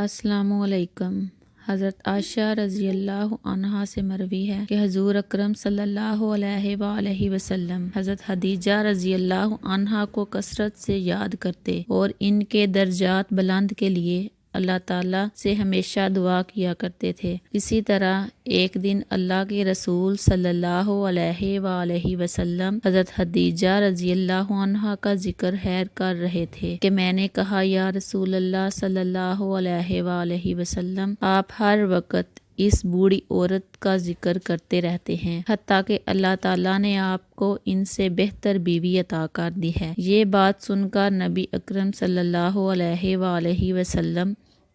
السلام علیکم۔ حضرت عائشہ رضی اللہ عنہا سے مروی ہے کہ حضور اکرم صلی اللہ علیہ وآلہ وسلم حضرت خدیجہ رضی اللہ عنہا کو کثرت سے یاد کرتے اور ان کے درجات بلند کے لیے اللہ تعالیٰ سے ہمیشہ دعا کیا کرتے تھے۔ اسی طرح ایک دن اللہ کے رسول صلی اللہ علیہ وآلہ وسلم حضرت خدیجہ رضی اللہ عنہا کا ذکر خیر کر رہے تھے کہ میں نے کہا، یا رسول اللہ صلی اللہ علیہ وآلہ وسلم، آپ ہر وقت اس بوڑھی عورت کا ذکر کرتے رہتے ہیں، حتیٰ کہ اللہ تعالیٰ نے آپ کو ان سے بہتر بیوی عطا کر دی ہے۔ یہ بات سن کر نبی اکرم صلی اللہ علیہ وآلہ وسلم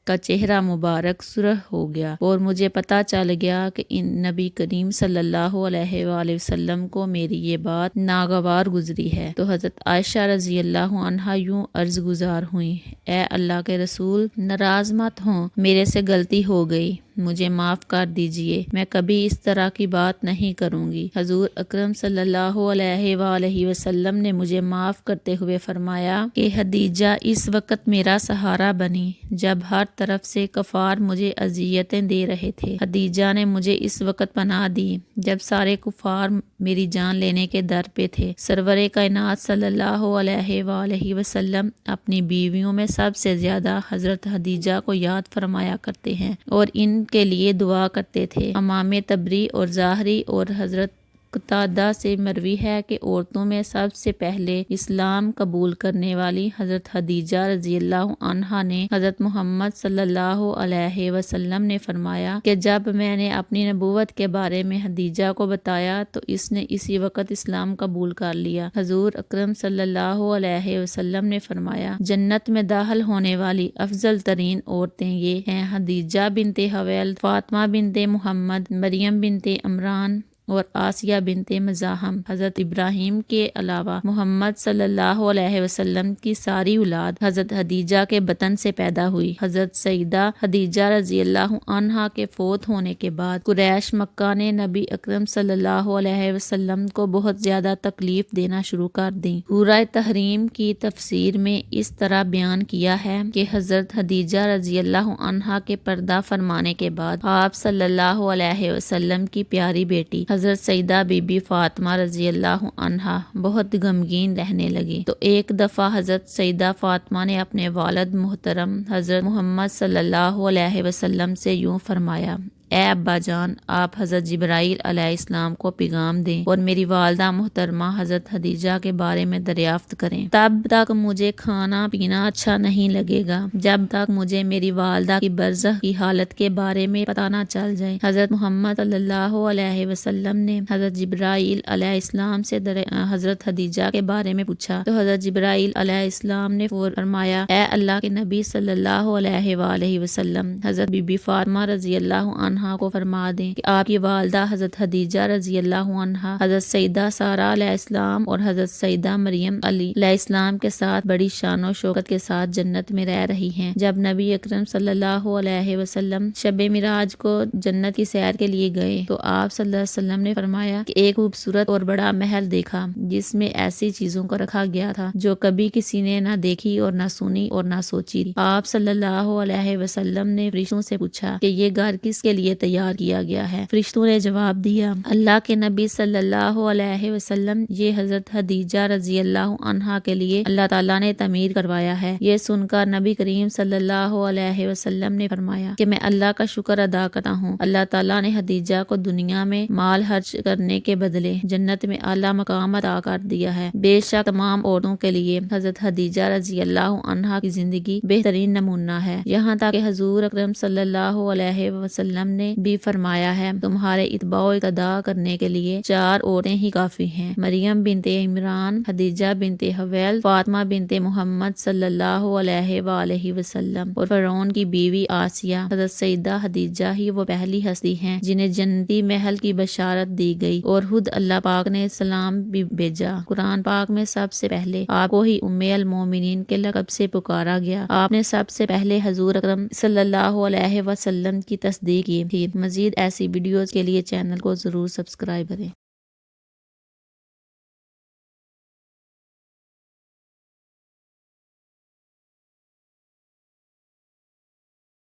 کا چہرہ مبارک سرخ ہو گیا اور مجھے پتہ چل گیا کہ نبی کریم صلی اللہ علیہ وآلہ وسلم کو میری یہ بات ناگوار گزری ہے۔ تو حضرت عائشہ رضی اللہ عنہا یوں عرض گزار ہوئیں، اے اللہ کے رسول، ناراض مت ہوں، میرے سے غلطی ہو گئی، مجھے معاف کر دیجئے، میں کبھی اس طرح کی بات نہیں کروں گی۔ حضور اکرم صلی اللہ علیہ وآلہ وسلم نے مجھے معاف کرتے ہوئے فرمایا کہ خدیجہ اس وقت میرا سہارا بنی جب ہر طرف سے کفار مجھے اذیتیں دے رہے تھے۔ خدیجہ نے مجھے اس وقت پناہ دی جب سارے کفار میری جان لینے کے در پہ تھے۔ سرور کائنات صلی اللہ علیہ وآلہ وسلم اپنی بیویوں میں سب سے زیادہ حضرت خدیجہ کو یاد فرمایا کرتے ہیں اور ان کے لیے دعا کرتے تھے۔ امام طبری اور ظاہری اور حضرت قتادہ سے مروی ہے کہ عورتوں میں سب سے پہلے اسلام قبول کرنے والی حضرت خدیجہ رضی اللہ عنہا نے حضرت محمد صلی اللہ علیہ وسلم نے فرمایا کہ جب میں نے اپنی نبوت کے بارے میں خدیجہ کو بتایا تو اس نے اسی وقت اسلام قبول کر لیا۔ حضور اکرم صلی اللہ علیہ وسلم نے فرمایا، جنت میں داخل ہونے والی افضل ترین عورتیں یہ ہیں: خدیجہ بنت خویلد، فاطمہ بنت محمد، مریم بنت عمران اور آسیہ بنت مزاحم۔ حضرت ابراہیم کے علاوہ محمد صلی اللہ علیہ وسلم کی ساری اولاد حضرت خدیجہ کے بطن سے پیدا ہوئی۔ حضرت سیدہ خدیجہ رضی اللہ عنہا کے فوت ہونے کے بعد قریش مکہ نے نبی اکرم صلی اللہ علیہ وسلم کو بہت زیادہ تکلیف دینا شروع کر دی۔ سورہ تحریم کی تفسیر میں اس طرح بیان کیا ہے کہ حضرت خدیجہ رضی اللہ عنہا کے پردہ فرمانے کے بعد آپ صلی اللہ علیہ وسلم کی پیاری بیٹی حضرت سیدہ بی بی فاطمہ رضی اللہ عنہا بہت غمگین رہنے لگی۔ تو ایک دفعہ حضرت سیدہ فاطمہ نے اپنے والد محترم حضرت محمد صلی اللہ علیہ وسلم سے یوں فرمایا، اے ابا جان، آپ حضرت جبرائیل علیہ السلام کو پیغام دیں اور میری والدہ محترمہ حضرت خدیجہ کے بارے میں دریافت کریں۔ تب تک مجھے کھانا پینا اچھا نہیں لگے گا جب تک مجھے میری والدہ کی برزخ کی حالت کے بارے میں پتہ نہ چل جائے۔ حضرت محمد صلی اللہ علیہ وسلم نے حضرت جبرائیل علیہ السلام سے حضرت خدیجہ کے بارے میں پوچھا تو حضرت جبرائیل علیہ السلام نے فرمایا، اے اللہ کے نبی صلی اللہ علیہ وآلہ وسلم، حضرت بی بی فاطمہ رضی اللہ عنہا کو فرما دیں کہ آپ کی والدہ حضرت خدیجہ رضی اللہ عنہا حضرت سیدہ سارہ علیہ السلام اور حضرت سیدہ مریم علیہ السلام کے ساتھ بڑی شان و شوکت کے ساتھ جنت میں رہ رہی ہیں۔ جب نبی اکرم صلی اللہ علیہ وسلم شب معراج کو جنت کی سیر کے لیے گئے تو آپ صلی اللہ علیہ وسلم نے فرمایا کہ ایک خوبصورت اور بڑا محل دیکھا جس میں ایسی چیزوں کو رکھا گیا تھا جو کبھی کسی نے نہ دیکھی اور نہ سنی اور نہ سوچی تھی۔ آپ صلی اللہ علیہ وسلم نے فرشتوں سے پوچھا کہ یہ گھر کس کے لیے تیار کیا گیا ہے؟ فرشتوں نے جواب دیا، اللہ کے نبی صلی اللہ علیہ وسلم، یہ حضرت خدیجہ رضی اللہ عنہا کے لیے اللہ تعالیٰ نے تعمیر کروایا ہے۔ یہ سن کر نبی کریم صلی اللہ علیہ وسلم نے فرمایا کہ میں اللہ کا شکر ادا کرتا ہوں، اللہ تعالیٰ نے خدیجہ کو دنیا میں مال خرچ کرنے کے بدلے جنت میں اعلیٰ مقام عطا کر دیا ہے۔ بے شک تمام عورتوں کے لیے حضرت خدیجہ رضی اللہ عنہا کی زندگی بہترین نمونہ ہے، یہاں تک کہ حضور اکرم صلی اللہ علیہ وسلم نے بھی فرمایا ہے، تمہارے اتباع و اقتداء کرنے کے لیے 4 عورتیں ہی کافی ہیں: مریم بنت عمران، خدیجہ بنت خویلد، فاطمہ بنت محمد صلی اللہ علیہ وآلہ وسلم اور فرعون کی بیوی آسیہ۔ حضرت سیدہ خدیجہ ہی وہ پہلی ہستی ہیں جنہیں جنتی محل کی بشارت دی گئی اور خود اللہ پاک نے سلام بھی بھیجا۔ قرآن پاک میں سب سے پہلے آپ کو ہی ام المومنین کے لقب سے پکارا گیا۔ آپ نے سب سے پہلے حضور اکرم صلی اللہ علیہ وسلم کی تصدیق کی تھی۔ مزید ایسی ویڈیوز کے لیے چینل کو ضرور سبسکرائب کریں۔